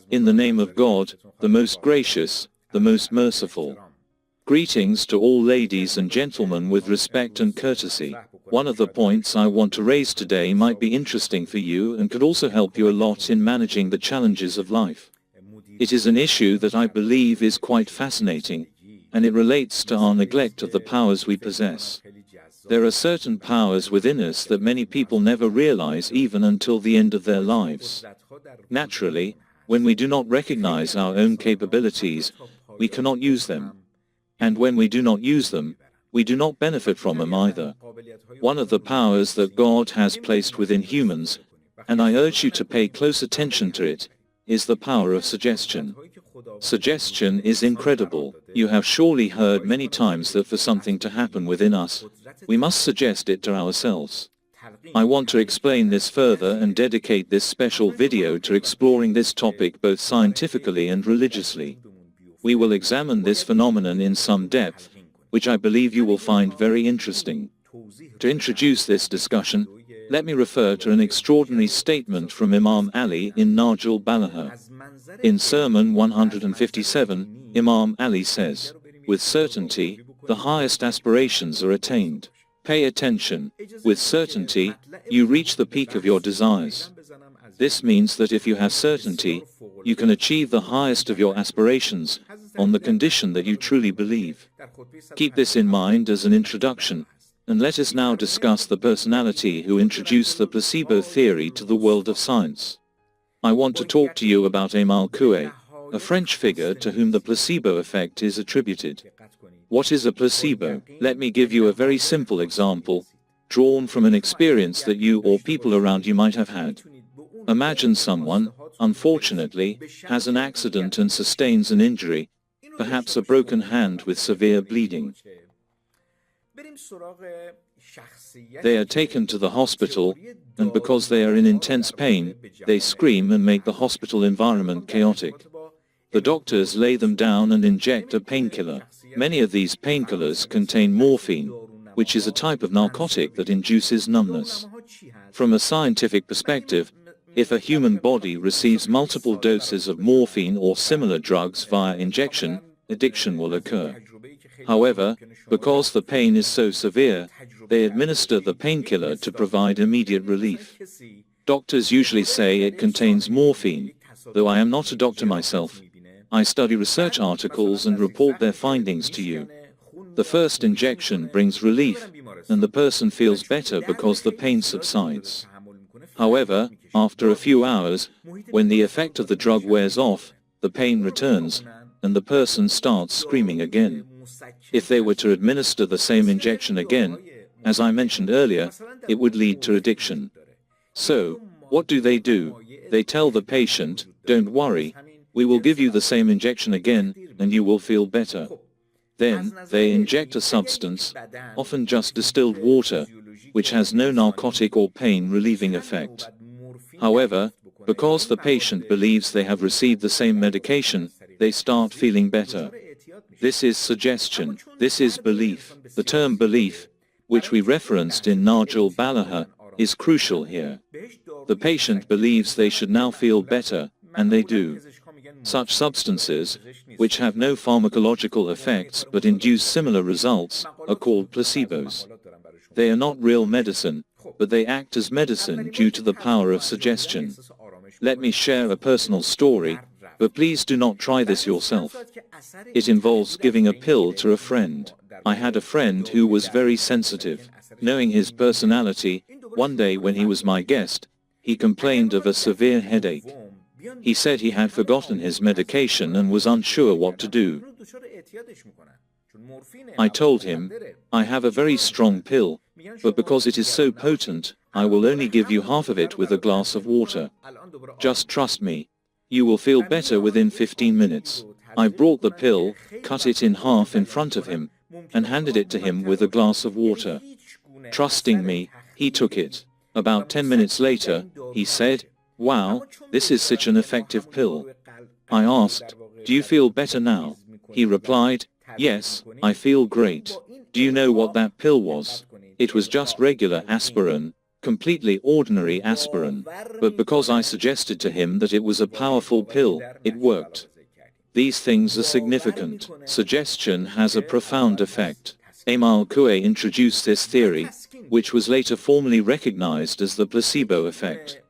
In the name of God, the most gracious, the most merciful. Greetings to all ladies and gentlemen with respect and courtesy. One of the points I want to raise today might be interesting for you and could also help you a lot in managing the challenges of life. It is an issue that I believe is quite fascinating, and it relates to our neglect of the powers we possess. There are certain powers within us that many people never realize even until the end of their lives. Naturally, when we do not recognize our own capabilities, we cannot use them. And when we do not use them, we do not benefit from them either. One of the powers that God has placed within humans, and I urge you to pay close attention to it, is the power of suggestion. Suggestion is incredible. You have surely heard many times that for something to happen within us, we must suggest it to ourselves. I want to explain this further and dedicate this special video to exploring this topic both scientifically and religiously. We will examine this phenomenon in some depth, which I believe you will find very interesting. To introduce this discussion, let me refer to an extraordinary statement from Imam Ali in Nahj al-Balagha. In Sermon 157, Imam Ali says, "With certainty, the highest aspirations are attained. Pay attention. With certainty, you reach the peak of your desires." This means that if you have certainty, you can achieve the highest of your aspirations, on the condition that you truly believe. Keep this in mind as an introduction, and let us now discuss the personality who introduced the placebo theory to the world of science. I want to talk to you about Aimé Coué, a French figure to whom the placebo effect is attributed. What is a placebo? Let me give you a very simple example, drawn from an experience that you or people around you might have had. Imagine someone, unfortunately, has an accident and sustains an injury, perhaps a broken hand with severe bleeding. They are taken to the hospital, and because they are in intense pain, they scream and make the hospital environment chaotic. The doctors lay them down and inject a painkiller. Many of these painkillers contain morphine, which is a type of narcotic that induces numbness. From a scientific perspective, if a human body receives multiple doses of morphine or similar drugs via injection, addiction will occur. However, because the pain is so severe, they administer the painkiller to provide immediate relief. Doctors usually say it contains morphine, though I am not a doctor myself. I study research articles and report their findings to you. The first injection brings relief, and the person feels better because the pain subsides. However, after a few hours, when the effect of the drug wears off, the pain returns, and the person starts screaming again. If they were to administer the same injection again, as I mentioned earlier, it would lead to addiction. So, what do? They tell the patient, "Don't worry, we will give you the same injection again, and you will feel better." Then, they inject a substance, often just distilled water, which has no narcotic or pain-relieving effect. However, because the patient believes they have received the same medication, they start feeling better. This is suggestion. This is belief. The term belief, which we referenced in Nahj al-Balagha, is crucial here. The patient believes they should now feel better, and they do. Such substances, which have no pharmacological effects but induce similar results, are called placebos. They are not real medicine, but they act as medicine due to the power of suggestion. Let me share a personal story, but please do not try this yourself. It involves giving a pill to a friend. I had a friend who was very sensitive. Knowing his personality, one day when he was my guest, he complained of a severe headache. He said he had forgotten his medication and was unsure what to do. I told him, "I have a very strong pill, but because it is so potent, I will only give you half of it with a glass of water. Just trust me. You will feel better within 15 minutes. I brought the pill, cut it in half in front of him, and handed it to him with a glass of water. Trusting me, he took it. About 10 minutes later, he said, "Wow, this is such an effective pill." I asked, "Do you feel better now?" He replied, "Yes, I feel great." Do you know what that pill was? It was just regular aspirin, completely ordinary aspirin, but because I suggested to him that it was a powerful pill, it worked. These things are significant. Suggestion has a profound effect. Emile Coué introduced this theory, which was later formally recognized as the placebo effect.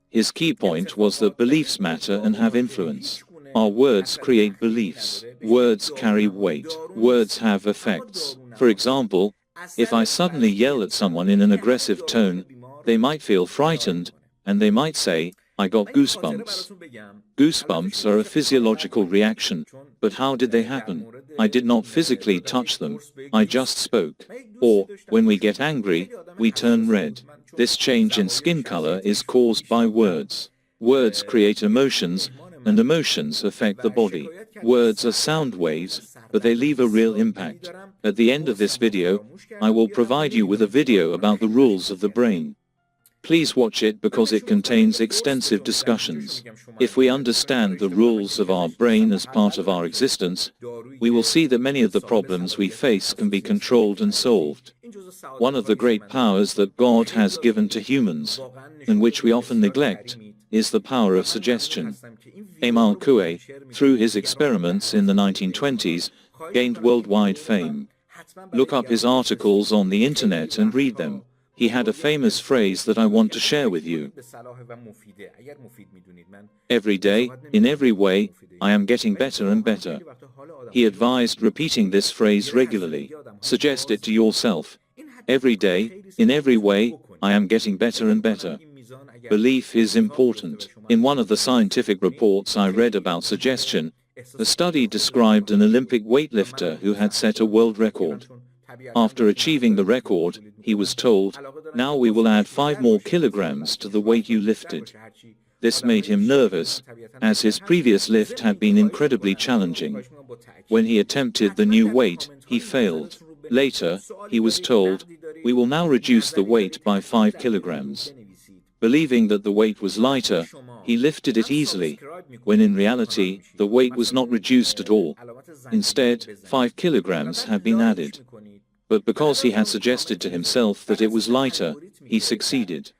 His key point was that beliefs matter and have influence. Our words create beliefs. Words carry weight. Words have effects. For example, if I suddenly yell at someone in an aggressive tone, they might feel frightened, and they might say, "I got goosebumps." Goosebumps are a physiological reaction, but how did they happen? I did not physically touch them, I just spoke. Or, when we get angry, we turn red. This change in skin color is caused by words. Words create emotions, and emotions affect the body. Words are sound waves, but they leave a real impact. At the end of this video, I will provide you with a video about the rules of the brain. Please watch it because it contains extensive discussions. If we understand the rules of our brain as part of our existence, we will see that many of the problems we face can be controlled and solved. One of the great powers that God has given to humans, and which we often neglect, is the power of suggestion. Emile Coué, through his experiments in the 1920s, gained worldwide fame. Look up his articles on the internet and read them. He had a famous phrase that I want to share with you. Every day, in every way, I am getting better and better. He advised repeating this phrase regularly. Suggest it to yourself. Every day, in every way, I am getting better and better. Belief is important. In one of the scientific reports I read about suggestion, the study described an Olympic weightlifter who had set a world record. After achieving the record, he was told, "Now we will add 5 more kilograms to the weight you lifted." This made him nervous, as his previous lift had been incredibly challenging. When he attempted the new weight, he failed. Later, he was told, "We will now reduce the weight by 5 kilograms. Believing that the weight was lighter, he lifted it easily, when in reality, the weight was not reduced at all. Instead, 5 kilograms had been added. But because he had suggested to himself that it was lighter, he succeeded.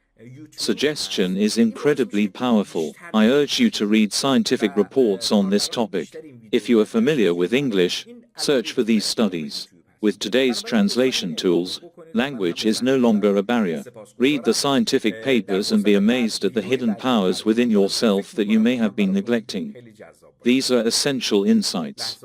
Suggestion is incredibly powerful. I urge you to read scientific reports on this topic. If you are familiar with English, search for these studies. With today's translation tools, language is no longer a barrier. Read the scientific papers and be amazed at the hidden powers within yourself that you may have been neglecting. These are essential insights.